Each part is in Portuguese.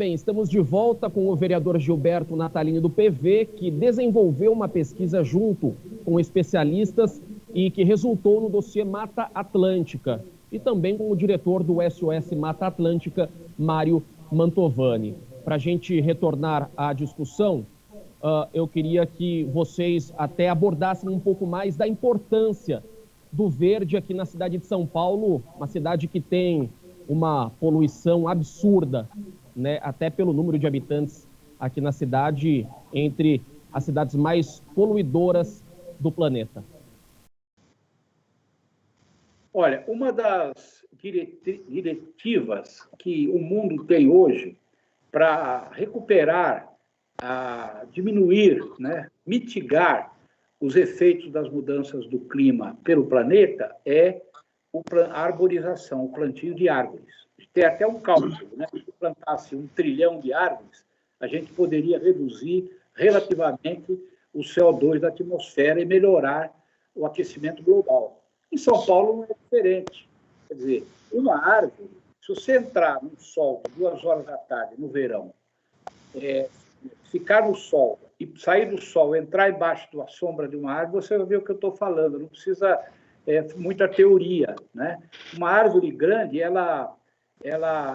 Bem, estamos de volta com o vereador Gilberto Natalini do PV, que desenvolveu uma pesquisa junto com especialistas e que resultou no dossiê Mata Atlântica, e também com o diretor do SOS Mata Atlântica, Mário Mantovani. Para a gente retornar à discussão, eu queria que vocês até abordassem um pouco mais da importância do verde aqui na cidade de São Paulo, uma cidade que tem uma poluição absurda, né, até pelo número de habitantes aqui na cidade, entre as cidades mais poluidoras do planeta. Olha, uma das diretivas que o mundo tem hoje para recuperar, diminuir, né, mitigar os efeitos das mudanças do clima pelo planeta é a arborização, o plantio de árvores. Tem até um cálculo, né? Se plantasse 1 trilhão de árvores, a gente poderia reduzir relativamente o CO2 da atmosfera e melhorar o aquecimento global. Em São Paulo não é diferente. Quer dizer, uma árvore, se você entrar no sol 2 horas da tarde, no verão, ficar no sol e sair do sol, entrar embaixo da sombra de uma árvore, você vai ver o que eu estou falando. Não precisa muita teoria, né? Uma árvore grande, ela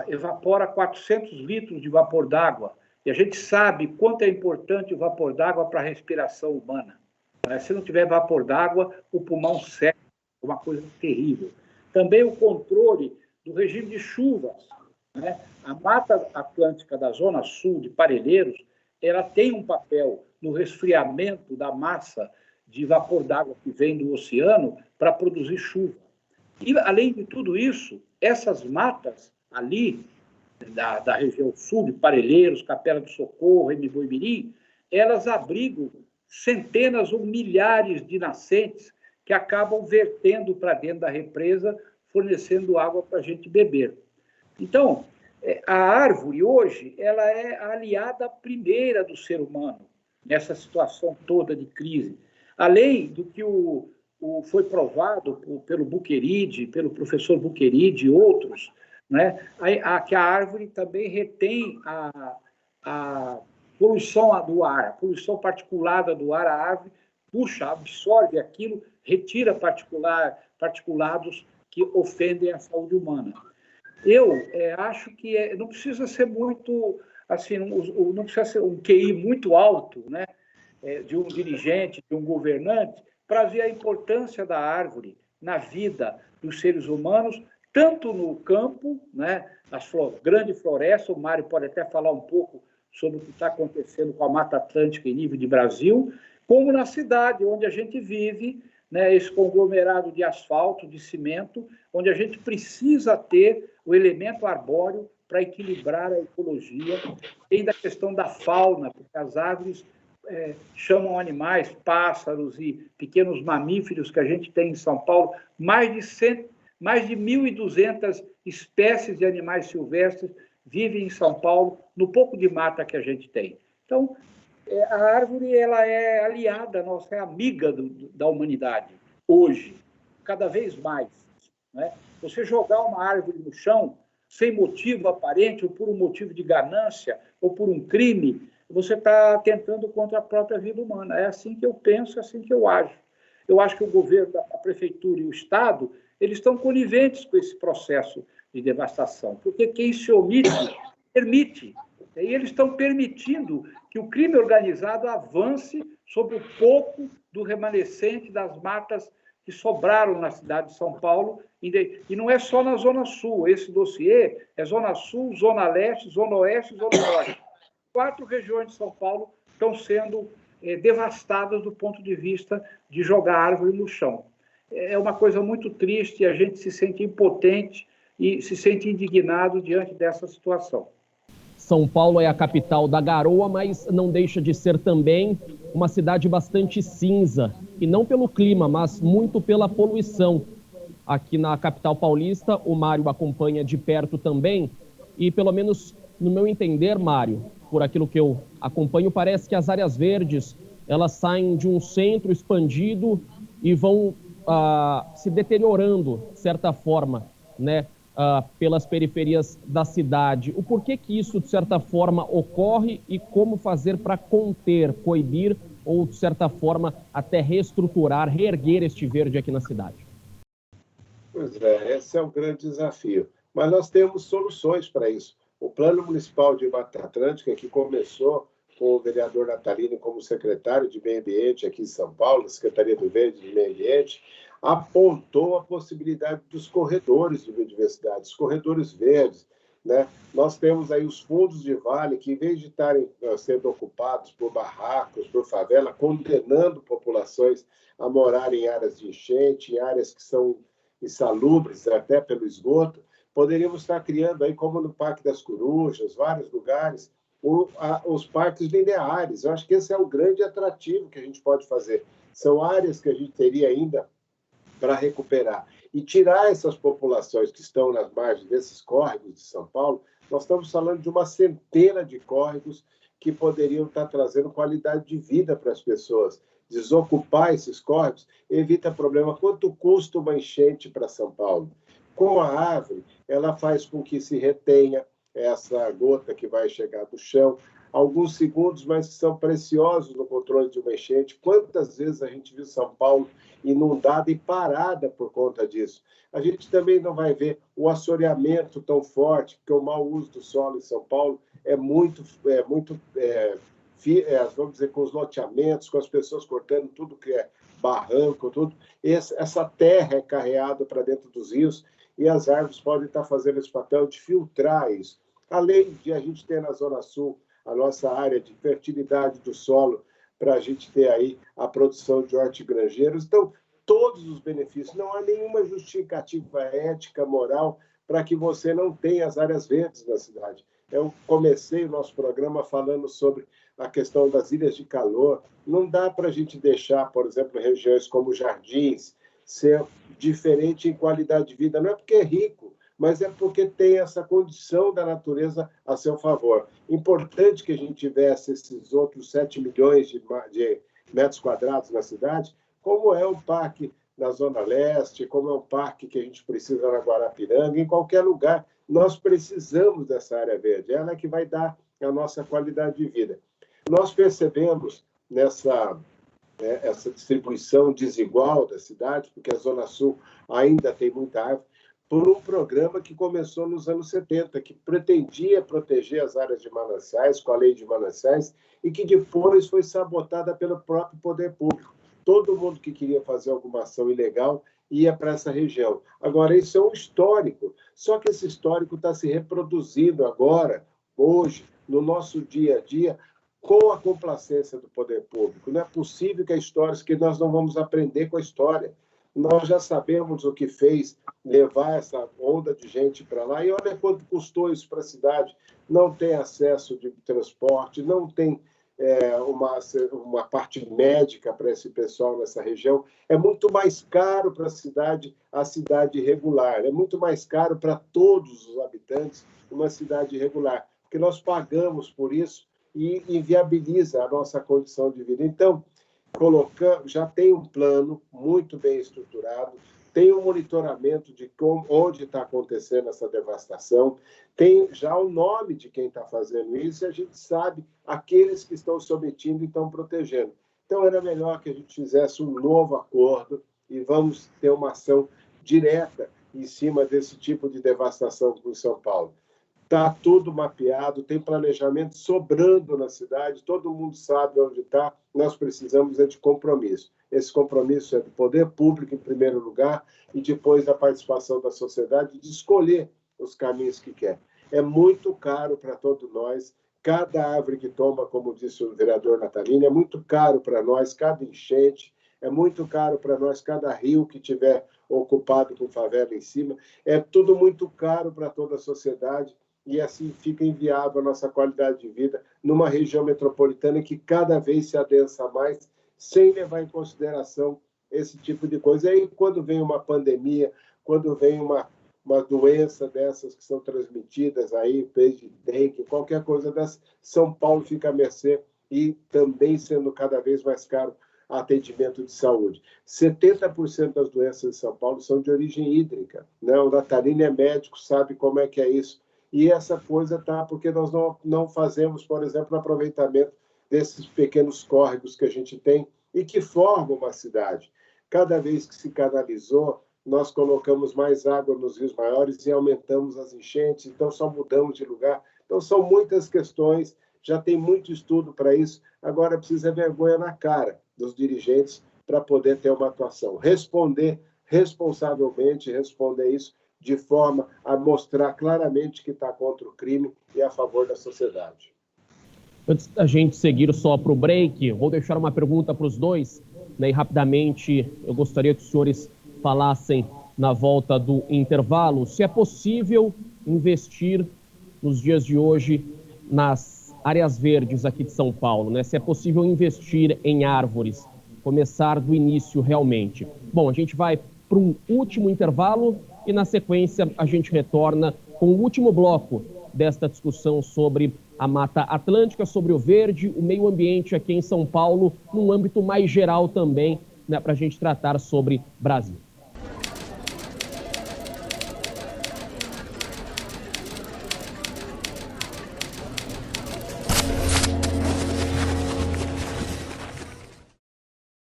evapora 400 litros de vapor d'água. E a gente sabe quanto é importante o vapor d'água para a respiração humana. Se não tiver vapor d'água, o pulmão seca, é uma coisa terrível. Também o controle do regime de chuvas, né? A Mata Atlântica da Zona Sul de Parelheiros, ela tem um papel no resfriamento da massa de vapor d'água que vem do oceano para produzir chuva. E, além de tudo isso, essas matas ali, da região sul, de Parelheiros, Capela do Socorro, Emiboimirim, elas abrigam centenas ou milhares de nascentes que acabam vertendo para dentro da represa, fornecendo água para a gente beber. Então, a árvore hoje, ela é a aliada primeira do ser humano, nessa situação toda de crise. Além do que foi provado pelo Buqueride, pelo professor Buqueride e outros, né, que a árvore também retém a poluição do ar, a poluição particulada do ar, a árvore puxa, absorve aquilo, retira particulados que ofendem a saúde humana. Eu acho que não precisa ser muito, assim, não precisa ser um QI muito alto, né, de um dirigente, de um governante, para ver a importância da árvore na vida dos seres humanos, tanto no campo, né, as grandes florestas, o Mário pode até falar um pouco sobre o que está acontecendo com a Mata Atlântica em nível de Brasil, como na cidade onde a gente vive, né, esse conglomerado de asfalto, de cimento, onde a gente precisa ter o elemento arbóreo para equilibrar a ecologia. Tem da questão da fauna, porque as árvores chamam animais, pássaros e pequenos mamíferos que a gente tem em São Paulo, mais de 1.200 espécies de animais silvestres vivem em São Paulo, no pouco de mata que a gente tem. Então, a árvore, ela é aliada nossa, é amiga da humanidade, hoje, cada vez mais, né? Você jogar uma árvore no chão, sem motivo aparente, ou por um motivo de ganância, ou por um crime, você está atentando contra a própria vida humana. É assim que eu penso, é assim que eu ajo. Eu acho que o governo, a prefeitura e o Estado, eles estão coniventes com esse processo de devastação, porque quem se omite, permite. E eles estão permitindo que o crime organizado avance sobre o pouco do remanescente das matas que sobraram na cidade de São Paulo, e não é só na Zona Sul. Esse dossiê é Zona Sul, Zona Leste, Zona Oeste e Zona Norte. 4 regiões de São Paulo estão sendo devastadas do ponto de vista de jogar árvore no chão. É uma coisa muito triste, a gente se sente impotente e se sente indignado diante dessa situação. São Paulo é a capital da garoa, mas não deixa de ser também uma cidade bastante cinza, e não pelo clima, mas muito pela poluição. Aqui na capital paulista, o Mário acompanha de perto também, e pelo menos no meu entender, Mário, por aquilo que eu acompanho, parece que as áreas verdes, elas saem de um centro expandido e vão se deteriorando, de certa forma, né? pelas periferias da cidade. O porquê que isso, de certa forma, ocorre e como fazer para conter, coibir ou, de certa forma, até reestruturar, reerguer este verde aqui na cidade? Pois é, esse é um grande desafio. Mas nós temos soluções para isso. O Plano Municipal de Mata Atlântica, que começou com o vereador Natalino como secretário de Meio Ambiente aqui em São Paulo, Secretaria do Verde e do Meio Ambiente, apontou a possibilidade dos corredores de biodiversidade, os corredores verdes, né? Nós temos aí os fundos de vale que, em vez de estarem sendo ocupados por barracos, por favela, condenando populações a morar em áreas de enchente, em áreas que são insalubres, até pelo esgoto, poderíamos estar criando aí, como no Parque das Corujas, vários lugares, os parques lineares. Eu acho que esse é o grande atrativo que a gente pode fazer. São áreas que a gente teria ainda para recuperar. E tirar essas populações que estão nas margens desses córregos de São Paulo, nós estamos falando de uma centena de córregos que poderiam estar trazendo qualidade de vida para as pessoas. Desocupar esses córregos evita problema. Quanto custa uma enchente para São Paulo? Com a árvore, ela faz com que se retenha essa gota que vai chegar do chão, alguns segundos, mas que são preciosos no controle de uma enchente. Quantas vezes a gente viu São Paulo inundada e parada por conta disso? A gente também não vai ver o assoreamento tão forte, porque o mau uso do solo em São Paulo vamos dizer, com os loteamentos, com as pessoas cortando tudo que é barranco, tudo. Essa terra é carreada para dentro dos rios e as árvores podem estar fazendo esse papel de filtrar isso. Além de a gente ter na Zona Sul a nossa área de fertilidade do solo, para a gente ter aí a produção de hortigranjeiros. Então, todos os benefícios, não há nenhuma justificativa ética, moral, para que você não tenha as áreas verdes na cidade. Eu comecei o nosso programa falando sobre a questão das ilhas de calor. Não dá para a gente deixar, por exemplo, regiões como Jardins ser diferente em qualidade de vida. Não é porque é rico, mas é porque tem essa condição da natureza a seu favor. Importante que a gente tivesse esses outros 7 milhões de metros quadrados na cidade, como é um parque na Zona Leste, como é um parque que a gente precisa na Guarapiranga, em qualquer lugar. Nós precisamos dessa área verde, ela é que vai dar a nossa qualidade de vida. Nós percebemos essa distribuição desigual da cidade, porque a Zona Sul ainda tem muita árvore, por um programa que começou nos anos 70, que pretendia proteger as áreas de mananciais, com a lei de mananciais, e que depois foi sabotada pelo próprio poder público. Todo mundo que queria fazer alguma ação ilegal ia para essa região. Agora, isso é um histórico, só que esse histórico está se reproduzindo agora, hoje, no nosso dia a dia, com a complacência do poder público. Não é possível que a história, que nós não vamos aprender com a história. Nós já sabemos o que fez levar essa onda de gente para lá, e olha quanto custou isso para a cidade. Não tem acesso de transporte, não tem uma parte médica para esse pessoal nessa região. É muito mais caro para a cidade irregular, é muito mais caro para todos os habitantes uma cidade irregular, porque nós pagamos por isso e inviabiliza a nossa condição de vida. Então, já tem um plano muito bem estruturado, tem um monitoramento de onde está acontecendo essa devastação, tem já o nome de quem está fazendo isso e a gente sabe aqueles que estão se omitindo e estão protegendo. Então, era melhor que a gente fizesse um novo acordo e vamos ter uma ação direta em cima desse tipo de devastação em São Paulo. Está tudo mapeado, tem planejamento sobrando na cidade, todo mundo sabe onde está, nós precisamos de compromisso. Esse compromisso é do poder público, em primeiro lugar, e depois da participação da sociedade, de escolher os caminhos que quer. É muito caro para todos nós, cada árvore que toma, como disse o vereador Natalino, é muito caro para nós, cada enchente, é muito caro para nós, cada rio que tiver ocupado com favela em cima, é tudo muito caro para toda a sociedade, e assim fica inviável a nossa qualidade de vida numa região metropolitana que cada vez se adensa mais, sem levar em consideração esse tipo de coisa. E aí, quando vem uma pandemia, quando vem uma doença dessas que são transmitidas aí, desde dengue, qualquer coisa dessa, São Paulo fica à mercê e também sendo cada vez mais caro atendimento de saúde. 70% das doenças de São Paulo são de origem hídrica, né? O Natalino é médico, sabe como é que é isso. E essa coisa tá porque nós não fazemos, por exemplo, o aproveitamento desses pequenos córregos que a gente tem e que formam uma cidade. Cada vez que se canalizou, nós colocamos mais água nos rios maiores e aumentamos as enchentes, então só mudamos de lugar. Então são muitas questões, já tem muito estudo para isso, agora precisa vergonha na cara dos dirigentes para poder ter uma atuação. Responder responsavelmente, responder isso de forma a mostrar claramente que está contra o crime e a favor da sociedade. Antes da gente seguir só para o break, vou deixar uma pergunta para os dois, né, e rapidamente eu gostaria que os senhores falassem na volta do intervalo se é possível investir nos dias de hoje nas áreas verdes aqui de São Paulo, né? Se é possível investir em árvores, começar do início realmente. Bom, a gente vai para um último intervalo e na sequência a gente retorna com o último bloco desta discussão sobre a Mata Atlântica, sobre o verde, o meio ambiente aqui em São Paulo, num âmbito mais geral também, né, para a gente tratar sobre Brasil.